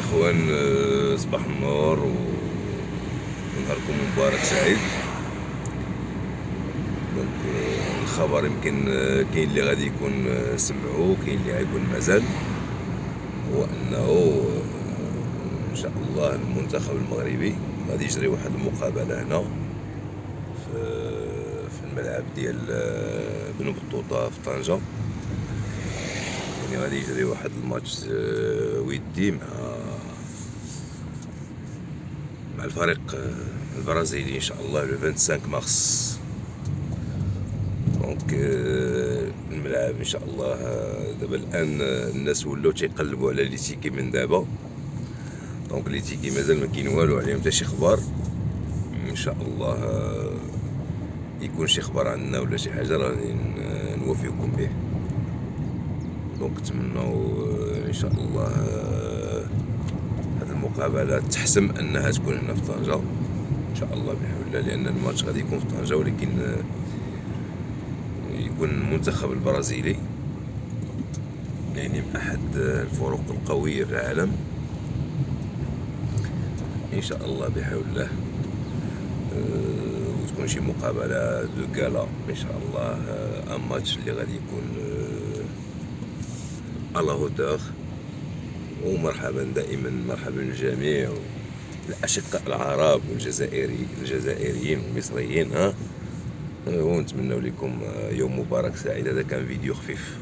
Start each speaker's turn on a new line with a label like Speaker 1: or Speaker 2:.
Speaker 1: الاخوان، صباح النور ونهاركم مبارك سعيد. دونك الخبر يمكن كاين اللي غادي يكون سمعوه، كاين اللي غيكون مازال، هو انه ان شاء الله المنتخب المغربي غادي يجري واحد المقابله هنا في الملعب ديال بن بطوطه في طنجه. يعني غادي يجري واحد الماتش ودي مع الفريق البرازيلي ان شاء الله لو 25 مارس. دونك الملعب ان شاء الله دابا الان الناس ولاو تيقلبوا على لي تيكي من دابا. دونك لي تيكي مازال ما كاين والو عليهم حتى شي خبر. ان شاء الله يكون شي خبر عندنا ولا شي حاجه راني نوافيكم به. دونك نتمنوا ان شاء الله هذه المقابله تحسم انها تكون هنا في طنجه ان شاء الله بحول الله، لان الماتش غادي يكون في طنجه، ولكن يكون المنتخب البرازيلي يعني من احد الفرق القويه في العالم ان شاء الله بحول الله. وتكون شي مقابله دو كالا ان شاء الله، ان ماتش اللي غادي يكون على هوتور. ومرحبا دائما، مرحبا بالجميع الاشقاء العرب والجزائريين والمصريين. ونتمنى لكم يوم مبارك سعيد. هذا كان فيديو خفيف.